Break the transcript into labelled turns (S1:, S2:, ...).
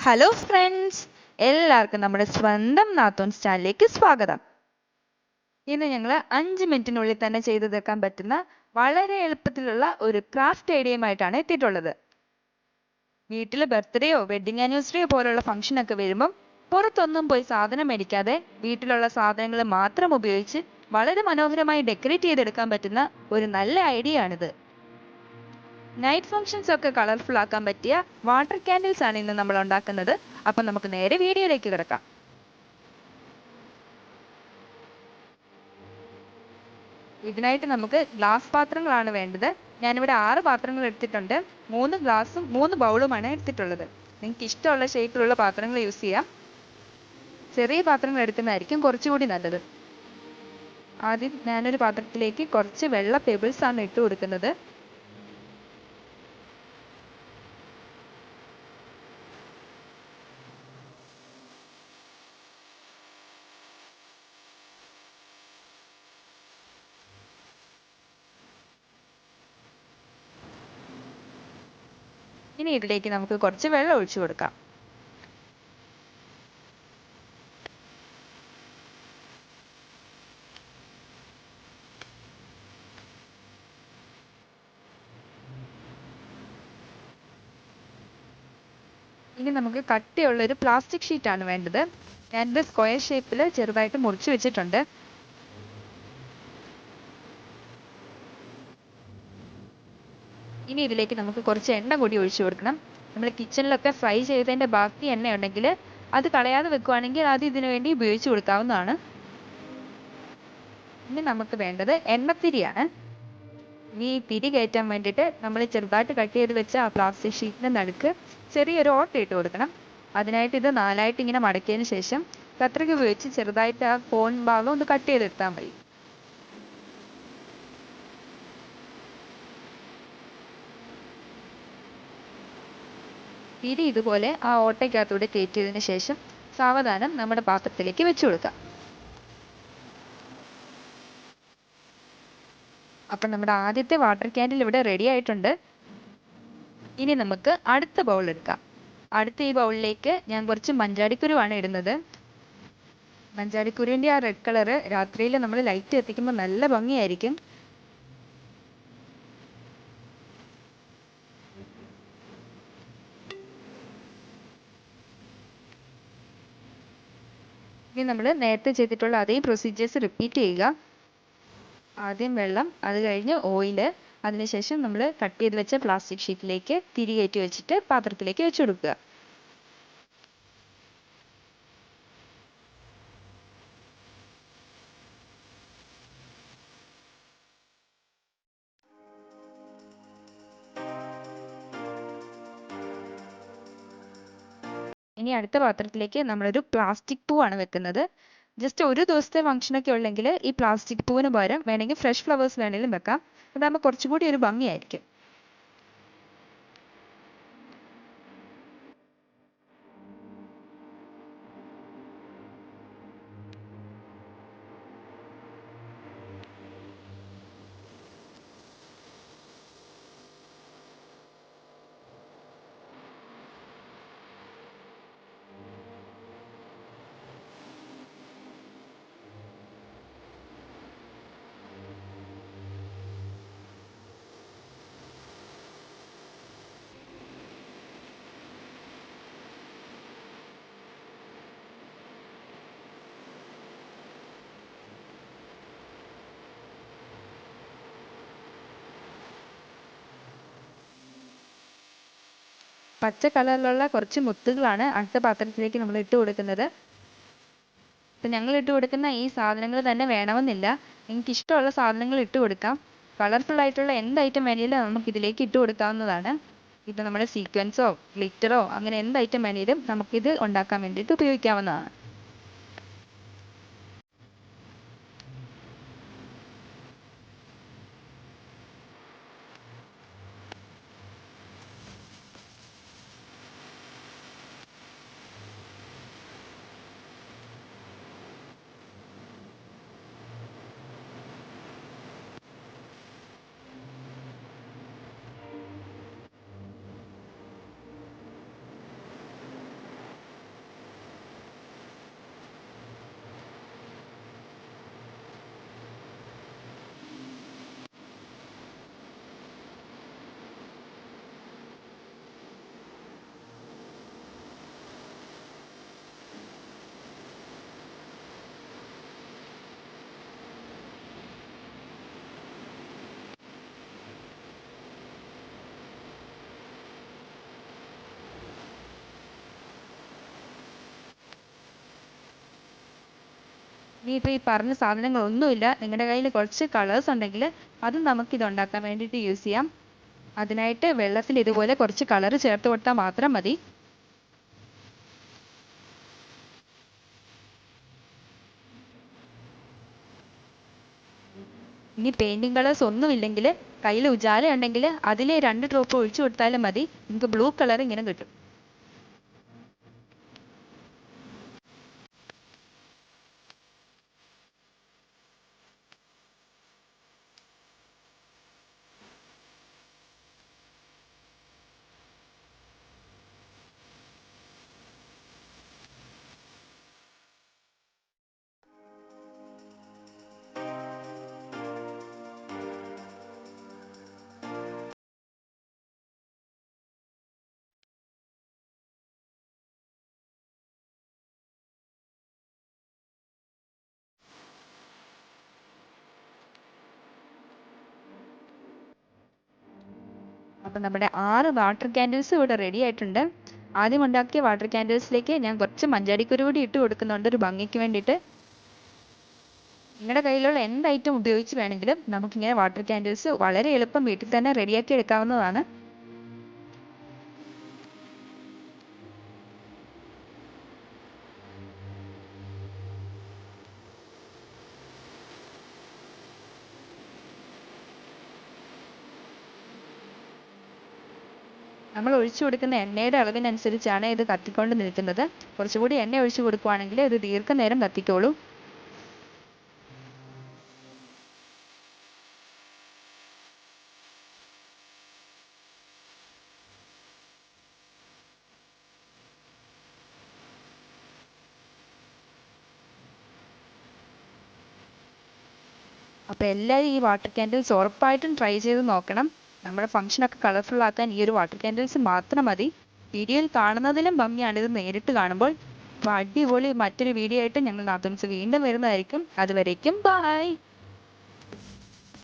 S1: Hello friends, എല്ലാവർക്കും നമ്മുടെ സ്വന്തം നാത്തോൺസ് ചാനലിലേക്ക് സ്വാഗതം. ഇന്ന് ഞങ്ങൾ 5 മിനിറ്റിനുള്ളിൽ തന്നെ ചെയ്തു തീർക്കാൻ പറ്റുന്ന വളരെ എളുപ്പത്തിലുള്ള ഒരു ക്രാഫ്റ്റ് ഐഡിയയുമായിട്ടാണ് എത്തിയിട്ടുള്ളത്. വീട്ടിൽ ബർത്ത്ഡേയോ വെഡിങ് ആനിവേഴ്സറിയോ പോലുള്ള ഫംഗ്ഷൻ ഒക്കെ വരുമ്പം പുറത്തൊന്നും പോയി സാധനം മേടിക്കാതെ വീട്ടിലുള്ള സാധനങ്ങൾ മാത്രം ഉപയോഗിച്ച് വളരെ മനോഹരമായി ഡെക്കറേറ്റ് ചെയ്തെടുക്കാൻ പറ്റുന്ന ഒരു നല്ല ഐഡിയ ആണിത്. നൈറ്റ് ഫംഗ്ഷൻസ് ഒക്കെ കളർഫുൾ ആക്കാൻ പറ്റിയ വാട്ടർ ക്യാൻഡിൽസ് ആണ് ഇന്ന് നമ്മൾ ഉണ്ടാക്കുന്നത്. അപ്പം നമുക്ക് നേരെ വീഡിയോയിലേക്ക് കിടക്കാം. ഇതിനായിട്ട് നമുക്ക് ഗ്ലാസ് പാത്രങ്ങളാണ് വേണ്ടത്. ഞാനിവിടെ 6 പാത്രങ്ങൾ എടുത്തിട്ടുണ്ട്. 3 ഗ്ലാസും 3 ബൗളുമാണ് എടുത്തിട്ടുള്ളത്. നിങ്ങൾക്ക് ഇഷ്ടമുള്ള ഷേപ്പിലുള്ള പാത്രങ്ങൾ യൂസ് ചെയ്യാം. ചെറിയ പാത്രങ്ങൾ എടുക്കുന്നതായിരിക്കും കുറച്ചുകൂടി നല്ലത്. ആദ്യം ഞാനൊരു പാത്രത്തിലേക്ക് കുറച്ച് വെള്ള പെബിൾസ് ആണ് ഇട്ട് കൊടുക്കുന്നത്. ഇനി ഇതിലേക്ക് നമുക്ക് കുറച്ച് വെള്ളം ഒഴിച്ചു കൊടുക്കാം. ഇനി നമുക്ക് കട്ടിയുള്ള ഒരു പ്ലാസ്റ്റിക് ഷീറ്റ് ആണ് വേണ്ടത്. ഞാനിത് സ്ക്വയർ ഷേപ്പിൽ ചെറുതായിട്ട് മുറിച്ച് വെച്ചിട്ടുണ്ട്. ഇനി ഇതിലേക്ക് നമുക്ക് കുറച്ച് എണ്ണ കൂടി ഒഴിച്ചു കൊടുക്കണം. നമ്മൾ കിച്ചണിലൊക്കെ ഫ്രൈ ചെയ്തതിൻ്റെ ബാക്കി എണ്ണ ഉണ്ടെങ്കിൽ അത് കളയാതെ വെക്കുകയാണെങ്കിൽ അത് ഇതിനു വേണ്ടി ഉപയോഗിച്ച് കൊടുക്കാവുന്നതാണ്. ഇനി നമുക്ക് വേണ്ടത് എണ്ണത്തിരിയാണ്. ഈ തിരി കയറ്റാൻ വേണ്ടിയിട്ട് നമ്മൾ ചെറുതായിട്ട് കട്ട് ചെയ്ത് വെച്ച ആ പ്ലാസ്റ്റിക് ഷീറ്റിൻ്റെ നടുക്ക് ചെറിയൊരു ഓട്ട ഇട്ട് കൊടുക്കണം. അതിനായിട്ട് ഇത് 4ആയിട്ട് ഇങ്ങനെ മടക്കിയതിന് ശേഷം കത്രിക ഉപയോഗിച്ച് ചെറുതായിട്ട് ആ കോൺ ഭാഗം ഒന്ന് കട്ട് ചെയ്തെടുത്താൽ മതി. തിരി ഇതുപോലെ ആ ഓട്ടയ്ക്കകത്തൂടെ കയറ്റിയതിന് ശേഷം സാവധാനം നമ്മുടെ പാത്രത്തിലേക്ക് വെച്ചു കൊടുക്കാം. അപ്പം നമ്മുടെ ആദ്യത്തെ വാട്ടർ ക്യാൻഡിൽ ഇവിടെ റെഡി ആയിട്ടുണ്ട്. ഇനി നമുക്ക് അടുത്ത ബൗൾ എടുക്കാം. അടുത്ത ഈ ബൗളിലേക്ക് ഞാൻ കുറച്ച് മഞ്ചാടിക്കുരുവാണ് ഇടുന്നത്. മഞ്ചാടിക്കുരുവിൻ്റെ ആ റെഡ് കളറ് രാത്രിയിൽ നമ്മൾ ലൈറ്റ് എത്തിക്കുമ്പോൾ നല്ല ഭംഗിയായിരിക്കും. ഇനി നമ്മൾ നേരത്തെ ചെയ്തിട്ടുള്ള അതേ പ്രൊസീജിയേഴ്സ് റിപ്പീറ്റ് ചെയ്യുക. ആദ്യം വെള്ളം, അത് കഴിഞ്ഞ് ഓയില്, അതിനുശേഷം നമ്മൾ കട്ട് ചെയ്ത് വെച്ച പ്ലാസ്റ്റിക് ഷീറ്റിലേക്ക് തിരി കയറ്റി വെച്ചിട്ട് പാത്രത്തിലേക്ക് വെച്ച് കൊടുക്കുക. ഇനി അടുത്ത പാത്രത്തിലേക്ക് നമ്മളൊരു പ്ലാസ്റ്റിക് പൂവാണ് വെക്കുന്നത്. ജസ്റ്റ് ഒരു ദിവസത്തെ ഫംഗ്ഷനൊക്കെ ഉള്ളെങ്കിൽ ഈ പ്ലാസ്റ്റിക് പൂവിന് പകരം വേണമെങ്കിൽ ഫ്രഷ് ഫ്ലവേഴ്സ് വേണമെങ്കിലും വെക്കാം. അതാകുമ്പോൾ കുറച്ചുകൂടി ഒരു ഭംഗിയായിരിക്കും. പച്ച കളറിലുള്ള കുറച്ച് മുത്തുകളാണ് അടുത്ത പാത്രത്തിലേക്ക് നമ്മൾ ഇട്ട് കൊടുക്കുന്നത്. ഇപ്പം ഞങ്ങൾ ഇട്ട് കൊടുക്കുന്ന ഈ സാധനങ്ങൾ തന്നെ വേണമെന്നില്ല. നിങ്ങൾക്ക് ഇഷ്ടമുള്ള സാധനങ്ങൾ ഇട്ട് കൊടുക്കാം. കളർഫുൾ ആയിട്ടുള്ള എന്ത് ഐറ്റം വേണമെങ്കിലും നമുക്ക് ഇതിലേക്ക് ഇട്ട് കൊടുക്കാവുന്നതാണ്. ഇപ്പം നമ്മുടെ സീക്വൻസോ ഗ്ലിറ്ററോ അങ്ങനെ എന്ത് ഐറ്റം വേണമെങ്കിലും നമുക്കിത് ഉണ്ടാക്കാൻ വേണ്ടിയിട്ട് ഉപയോഗിക്കാവുന്നതാണ്. ഇനിയിപ്പോൾ ഈ പറഞ്ഞ സാധനങ്ങളൊന്നുമില്ല, നിങ്ങളുടെ കയ്യിൽ കുറച്ച് കളേഴ്സ് ഉണ്ടെങ്കിൽ അത് നമുക്കിത് ഉണ്ടാക്കാൻ വേണ്ടിയിട്ട് യൂസ് ചെയ്യാം. അതിനായിട്ട് വെള്ളത്തിൽ ഇതുപോലെ കുറച്ച് കളർ ചേർത്ത് കൊടുത്താൽ മാത്രം മതി. ഇനി പെയിന്റിംഗ് കളേഴ്സ് ഒന്നുമില്ലെങ്കിൽ കയ്യിൽ ഉജാല ഉണ്ടെങ്കിൽ അതിലെ 2 ഡ്രോപ്പ് ഒഴിച്ചു കൊടുത്താലും മതി, നമുക്ക് ബ്ലൂ കളർ ഇങ്ങനെ കിട്ടും. അപ്പം നമ്മുടെ 6 വാട്ടർ ക്യാൻഡിൽസ് ഇവിടെ റെഡി ആയിട്ടുണ്ട്. ആദ്യം ഉണ്ടാക്കിയ വാട്ടർ ക്യാൻഡിൽസിലേക്ക് ഞാൻ കുറച്ച് മഞ്ചാടിക്കുരു കൂടി ഇട്ട് കൊടുക്കുന്നുണ്ട് ഒരു ഭംഗിക്ക് വേണ്ടിയിട്ട്. നിങ്ങളുടെ കയ്യിലുള്ള എന്ത് ഐറ്റം ഉപയോഗിച്ച് വേണമെങ്കിലും നമുക്കിങ്ങനെ വാട്ടർ ക്യാൻഡിൽസ് വളരെ എളുപ്പം വീട്ടിൽ തന്നെ റെഡിയാക്കി എടുക്കാവുന്നതാണ്. നമ്മൾ ഒഴിച്ചു കൊടുക്കുന്ന എണ്ണയുടെ അളവിനനുസരിച്ചാണ് ഇത് കത്തിക്കൊണ്ട് നിൽക്കുന്നത്. കുറച്ചുകൂടി എണ്ണ ഒഴിച്ചു കൊടുക്കുവാണെങ്കിൽ ഇത് ദീർഘനേരം കത്തിക്കോളൂ. അപ്പോൾ എല്ലാവരും ഈ വാട്ടർ ക്യാൻഡിൽസ് ഉറപ്പായിട്ടും ട്രൈ ചെയ്ത് നോക്കണം. നമ്മുടെ ഫംഗ്ഷനൊക്കെ കളർഫുൾ ആക്കാൻ ഈ ഒരു വാട്ടർ ക്യാൻഡിൽസ് മാത്രം മതി. വീഡിയോയിൽ കാണുന്നതിലും ഭംഗിയാണ് ഇത് നേരിട്ട് കാണുമ്പോൾ. അപ്പോൾ അടിപൊളി മറ്റൊരു വീഡിയോ ആയിട്ട് ഞങ്ങൾ നാത്തൂൻസ് വീണ്ടും വരുന്നതായിരിക്കും. അതുവരേക്കും ബൈ.